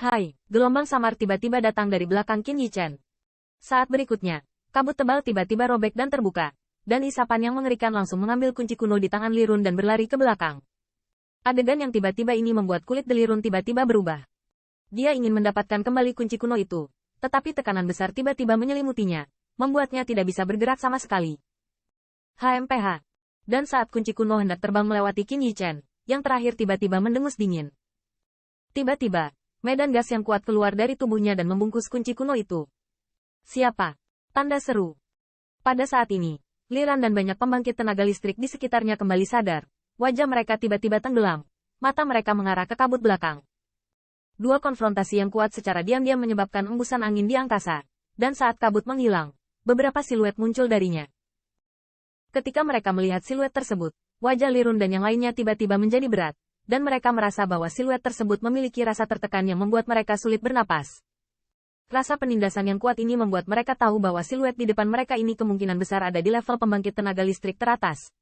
Hai, gelombang samar tiba-tiba datang dari belakang Qin Yichen. Saat berikutnya, kabut tebal tiba-tiba robek dan terbuka, dan isapan yang mengerikan langsung mengambil kunci kuno di tangan Li Run dan berlari ke belakang. Adegan yang tiba-tiba ini membuat kulit Li Run tiba-tiba berubah. Dia ingin mendapatkan kembali kunci kuno itu, tetapi tekanan besar tiba-tiba menyelimutinya, membuatnya tidak bisa bergerak sama sekali. HMPH. Dan saat kunci kuno hendak terbang melewati Qin Yichen, yang terakhir tiba-tiba mendengus dingin. Tiba-tiba, medan gas yang kuat keluar dari tubuhnya dan membungkus kunci kuno itu. Siapa? Tanda seru. Pada saat ini, Li Ran dan banyak pembangkit tenaga listrik di sekitarnya kembali sadar. Wajah mereka tiba-tiba tenggelam. Mata mereka mengarah ke kabut belakang. Dua konfrontasi yang kuat secara diam-diam menyebabkan embusan angin di angkasa. Dan saat kabut menghilang, beberapa siluet muncul darinya. Ketika mereka melihat siluet tersebut, wajah Li Run dan yang lainnya tiba-tiba menjadi berat. Dan mereka merasa bahwa siluet tersebut memiliki rasa tertekan yang membuat mereka sulit bernapas. Rasa penindasan yang kuat ini membuat mereka tahu bahwa siluet di depan mereka ini kemungkinan besar ada di level pembangkit tenaga listrik teratas.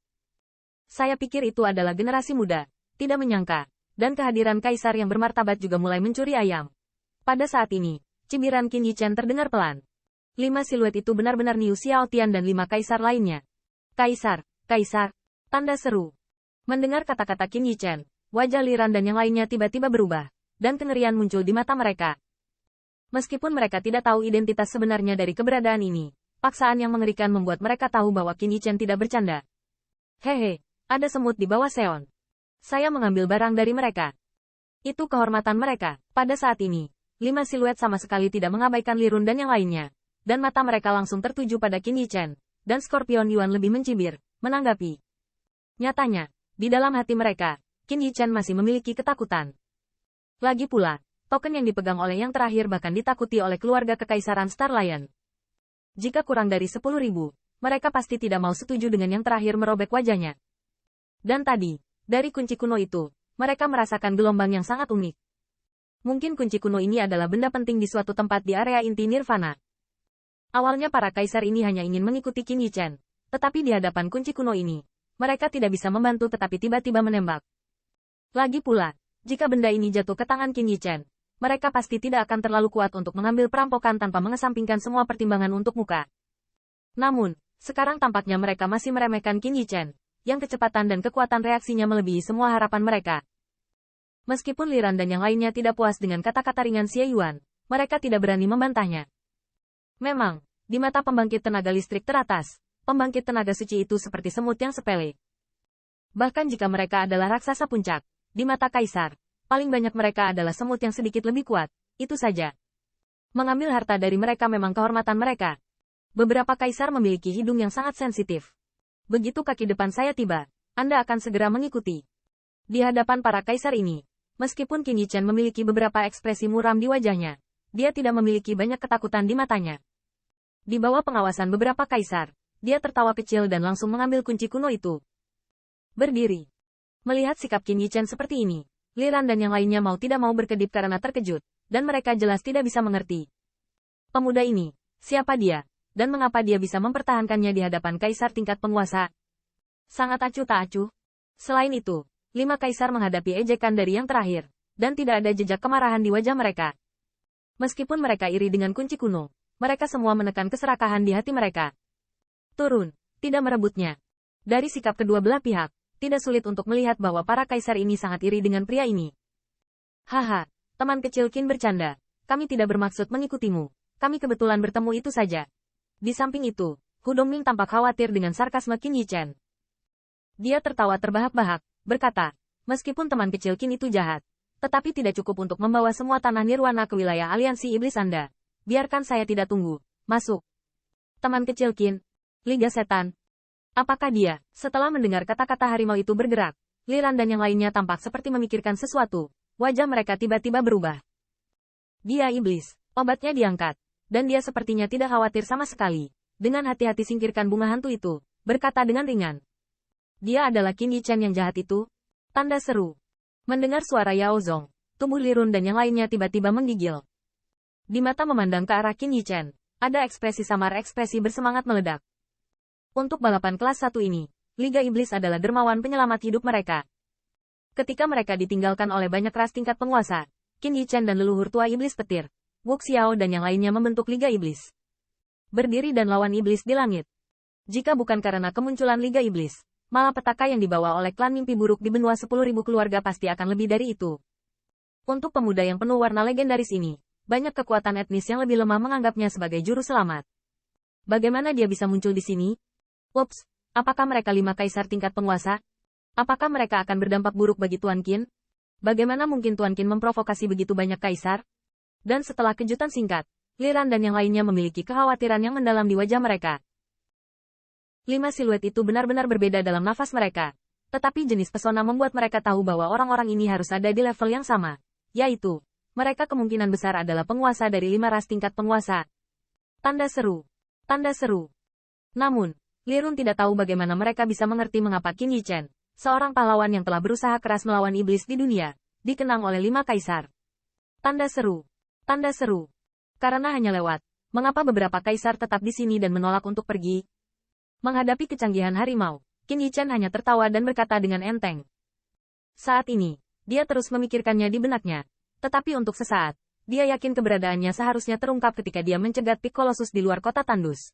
Saya pikir itu adalah generasi muda, tidak menyangka, dan kehadiran kaisar yang bermartabat juga mulai mencuri ayam. Pada saat ini, cibiran Qin Yichen terdengar pelan. 5 siluet itu benar-benar Niu Xiaotian dan 5 kaisar lainnya. Kaisar, kaisar, tanda seru. Mendengar kata-kata Qin Yichen, wajah Li Ran dan yang lainnya tiba-tiba berubah, dan kengerian muncul di mata mereka. Meskipun mereka tidak tahu identitas sebenarnya dari keberadaan ini, paksaan yang mengerikan membuat mereka tahu bahwa Qin Yichen tidak bercanda. Hehe, ada semut di bawah Seon. Saya mengambil barang dari mereka. Itu kehormatan mereka. Pada saat ini, 5 siluet sama sekali tidak mengabaikan Li Run dan yang lainnya, dan mata mereka langsung tertuju pada Qin Yichen, dan Scorpion Yuan lebih mencibir, menanggapi. Nyatanya, di dalam hati mereka, Qin Yichen masih memiliki ketakutan. Lagi pula, token yang dipegang oleh yang terakhir bahkan ditakuti oleh keluarga kekaisaran Star Lion. Jika kurang dari 10.000, mereka pasti tidak mau setuju dengan yang terakhir merobek wajahnya. Dan tadi, dari kunci kuno itu, mereka merasakan gelombang yang sangat unik. Mungkin kunci kuno ini adalah benda penting di suatu tempat di area inti Nirvana. Awalnya para kaisar ini hanya ingin mengikuti Qin Yichen, tetapi di hadapan kunci kuno ini, mereka tidak bisa membantu tetapi tiba-tiba menembak. Lagi pula, jika benda ini jatuh ke tangan Qin Yichen, mereka pasti tidak akan terlalu kuat untuk mengambil perampokan tanpa mengesampingkan semua pertimbangan untuk muka. Namun, sekarang tampaknya mereka masih meremehkan Qin Yichen, yang kecepatan dan kekuatan reaksinya melebihi semua harapan mereka. Meskipun Li Ran dan yang lainnya tidak puas dengan kata-kata ringan Xie Yuan, mereka tidak berani membantahnya. Memang, di mata pembangkit tenaga listrik teratas, pembangkit tenaga suci itu seperti semut yang sepele. Bahkan jika mereka adalah raksasa puncak, di mata kaisar, paling banyak mereka adalah semut yang sedikit lebih kuat, itu saja. Mengambil harta dari mereka memang kehormatan mereka. Beberapa kaisar memiliki hidung yang sangat sensitif. Begitu kaki depan saya tiba, Anda akan segera mengikuti. Di hadapan para kaisar ini, meskipun Qin Yichen memiliki beberapa ekspresi muram di wajahnya, dia tidak memiliki banyak ketakutan di matanya. Di bawah pengawasan beberapa kaisar, dia tertawa kecil dan langsung mengambil kunci kuno itu. Berdiri. Melihat sikap Qin Yichen seperti ini, Li Ran dan yang lainnya mau tidak mau berkedip karena terkejut, dan mereka jelas tidak bisa mengerti. Pemuda ini, siapa dia? Dan mengapa dia bisa mempertahankannya di hadapan kaisar tingkat penguasa? Sangat acuh tak acuh. Selain itu, 5 kaisar menghadapi ejekan dari yang terakhir, dan tidak ada jejak kemarahan di wajah mereka. Meskipun mereka iri dengan kunci kuno, mereka semua menekan keserakahan di hati mereka. Turun, tidak merebutnya. Dari sikap kedua belah pihak, tidak sulit untuk melihat bahwa para kaisar ini sangat iri dengan pria ini. Haha, teman kecil Qin bercanda, kami tidak bermaksud mengikutimu, kami kebetulan bertemu itu saja. Di samping itu, Hu Dongming tampak khawatir dengan sarkasme Qin Yichen. Dia tertawa terbahak-bahak, berkata, meskipun teman kecil Qin itu jahat, tetapi tidak cukup untuk membawa semua tanah nirwana ke wilayah aliansi iblis Anda. Biarkan saya tidak tunggu, masuk. Teman kecil Qin, Liga Setan. Apakah dia? Setelah mendengar kata-kata harimau itu bergerak, Li Ran dan yang lainnya tampak seperti memikirkan sesuatu, wajah mereka tiba-tiba berubah. Dia iblis, obatnya diangkat. Dan dia sepertinya tidak khawatir sama sekali. Dengan hati-hati singkirkan bunga hantu itu, berkata dengan ringan. Dia adalah Qin Yichen yang jahat itu? Tanda seru. Mendengar suara Yao Zong, tubuh Li Run dan yang lainnya tiba-tiba menggigil. Di mata memandang ke arah Qin Yichen, ada ekspresi samar ekspresi bersemangat meledak. Untuk balapan kelas 1 ini, Liga Iblis adalah dermawan penyelamat hidup mereka. Ketika mereka ditinggalkan oleh banyak ras tingkat penguasa, Qin Yichen dan leluhur tua iblis petir, Wu Xiao dan yang lainnya membentuk Liga Iblis. Berdiri dan lawan iblis di langit. Jika bukan karena kemunculan Liga Iblis, malapetaka yang dibawa oleh klan mimpi buruk di benua 10.000 keluarga pasti akan lebih dari itu. Untuk pemuda yang penuh warna legendaris ini, banyak kekuatan etnis yang lebih lemah menganggapnya sebagai juru selamat. Bagaimana dia bisa muncul di sini? Ups, apakah mereka 5 kaisar tingkat penguasa? Apakah mereka akan berdampak buruk bagi Tuan Qin? Bagaimana mungkin Tuan Qin memprovokasi begitu banyak kaisar? Dan setelah kejutan singkat, Li Ran dan yang lainnya memiliki kekhawatiran yang mendalam di wajah mereka. 5 siluet itu benar-benar berbeda dalam nafas mereka. Tetapi jenis pesona membuat mereka tahu bahwa orang-orang ini harus ada di level yang sama. Yaitu, mereka kemungkinan besar adalah penguasa dari 5 ras tingkat penguasa. Tanda seru. Tanda seru. Namun, Li Run tidak tahu bagaimana mereka bisa mengerti mengapa Qin Yichen, seorang pahlawan yang telah berusaha keras melawan iblis di dunia, dikenang oleh 5 kaisar. Tanda seru. Tanda seru. Karena hanya lewat, mengapa beberapa kaisar tetap di sini dan menolak untuk pergi? Menghadapi kecanggihan harimau, Qin Yichen hanya tertawa dan berkata dengan enteng. Saat ini, dia terus memikirkannya di benaknya. Tetapi untuk sesaat, dia yakin keberadaannya seharusnya terungkap ketika dia mencegat Pik Colossus di luar kota tandus.